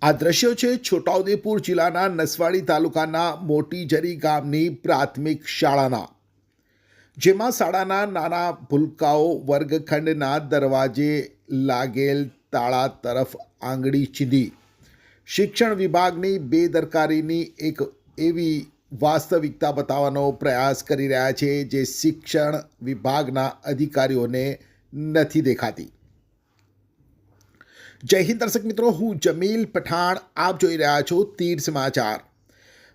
આ દ્રશ્યો છે છોટાઉદેપુર જિલ્લાના નસવાડી તાલુકાના મોટીજરી ગામની પ્રાથમિક શાળાના, જેમાં શાળાના નાના ભૂલકાઓ વર્ગખંડના દરવાજે લાગેલ તાળા તરફ આંગળી ચીંધી શિક્ષણ વિભાગની બેદરકારીની એક એવી વાસ્તવિકતા બતાવવાનો પ્રયાસ કરી રહ્યા છે જે શિક્ષણ વિભાગના અધિકારીઓને નથી દેખાતી। જય હિન્દ દર્શક મિત્રો, હું જમીલ પઠાણ, આપ જોઈ રહ્યા છો તીર સમાચાર।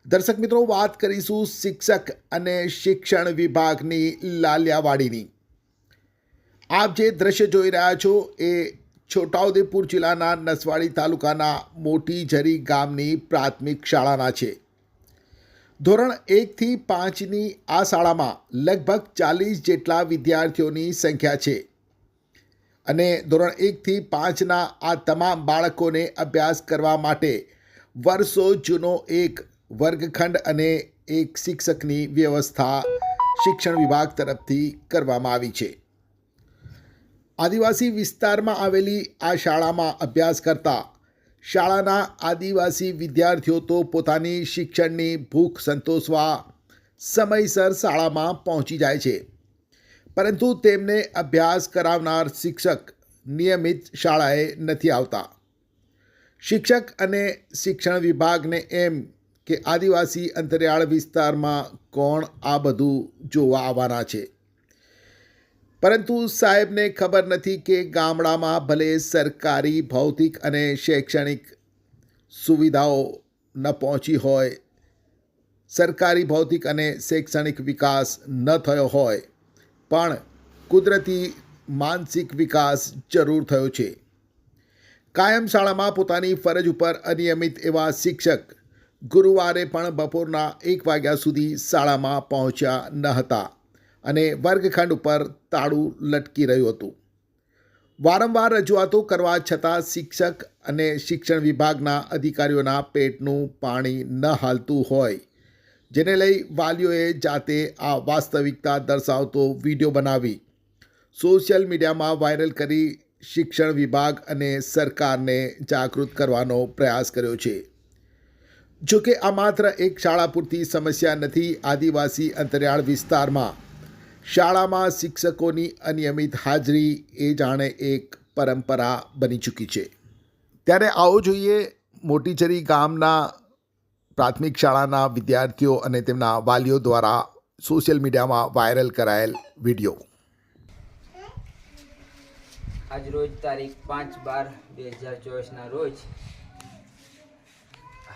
દર્શક મિત્રો, વાત કરીશું શિક્ષક અને શિક્ષણ વિભાગની લાલિયાવાડીની। આપ જે દ્રશ્ય જોઈ રહ્યા છો એ છોટાઉદેપુર જિલ્લાના નસવાડી તાલુકાના મોટીજરી ગામની પ્રાથમિક શાળાના છે। ધોરણ 1 થી 5ની આ શાળામાં લગભગ 40 જેટલા વિદ્યાર્થીઓની સંખ્યા છે અને ધોરણ 1 થી 5ના આ તમામ બાળકોને અભ્યાસ કરવા માટે વર્ષો જૂનો એક વર્ગખંડ અને એક શિક્ષકની વ્યવસ્થા શિક્ષણ વિભાગ તરફથી કરવામાં આવી છે। આદિવાસી વિસ્તારમાં આવેલી આ શાળામાં અભ્યાસ કરતા શાળાના આદિવાસી વિદ્યાર્થીઓ તો પોતાની શિક્ષણની ભૂખ સંતોષવા સમયસર શાળામાં પહોંચી જાય છે, પરંતુ તેમને અભ્યાસ કરાવનાર શિક્ષક નિયમિત શાળાએ નથી આવતા। શિક્ષક અને શિક્ષણ વિભાગને એમ કે આદિવાસી અંતરિયાળ વિસ્તારમાં કોણ આ બધું જોવા આવવાના છે, પરંતુ સાહેબને ખબર નથી કે ગામડામાં ભલે સરકારી ભૌતિક અને શૈક્ષણિક સુવિધાઓ ન પહોંચી હોય, સરકારી ભૌતિક અને શૈક્ષણિક વિકાસ ન થયો હોય, પણ કુદરતી માનસિક વિકાસ જરૂર થયો છે। કાયમ શાળામાં પોતાની ફરજ ઉપર અનિયમિત એવા શિક્ષક ગુરુવારે પણ બપોરના 1 વાગ્યા સુધી શાળામાં પહોંચ્યા ન હતા અને વર્ગખંડ ઉપર તાળું લટકી રહ્યું હતું। વારંવાર રજૂઆતો કરવા છતાં શિક્ષક અને શિક્ષણ વિભાગના અધિકારીઓના પેટનું પાણી ન હાલતું હોય, જેને લઈ વાલીઓએ જાતે આ વાસ્તવિકતા દર્શાવતો વિડીયો બનાવી સોશિયલ મીડિયામાં વાયરલ કરી શિક્ષણ વિભાગ અને સરકારને જાગૃત કરવાનો પ્રયાસ કર્યો છે। જોકે આ માત્ર એક શાળા પૂરતી સમસ્યા નથી। આદિવાસી અંતરિયાળ વિસ્તારમાં શાળામાં શિક્ષકોની અનિયમિત હાજરી એ જાણે એક પરંપરા બની ચૂકી છે। ત્યારે આવો જોઈએ મોટીજરી ગામના પ્રાથમિક શાળાના વિદ્યાર્થીઓ અને તેમના વાલીઓ દ્વારા સોશિયલ મીડિયામાં વાયરલ કરાયેલ વિડીયો। આજ રોજ તારીખ 5/12/2024ના રોજ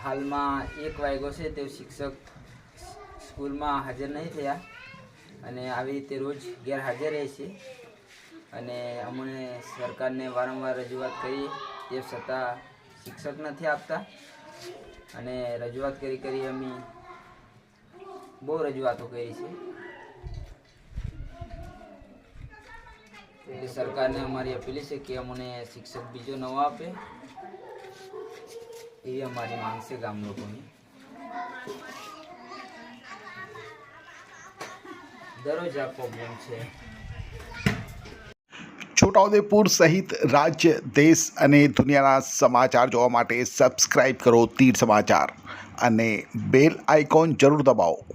હાલમાં 1 વાગ્યો છે તે શિક્ષક સ્કૂલમાં હાજર નહીં થયા અને આવી રીતે રોજ ગેરહાજર રહે છે અને અમને સરકારને વારંવાર રજૂઆત કરી તે છતાં શિક્ષક નથી આપતા અને રજૂઆત કરી અમે બહુ રજૂઆતો કરી છે। એટલે સરકારને અમારી અપીલ છે કે અમને શિક્ષક બીજો નવો આપે, એવી અમારી માંગ છે ગામ લોકોની। દરરોજ આ પ્રોબ્લેમ છે। છોટાઉદેપુર સહિત રાજ્ય, દેશ અને દુનિયાના સમાચાર જોવા માટે સબસ્ક્રાઈબ કરો તીર સમાચાર અને બેલ આઇકોન જરૂર દબાવો।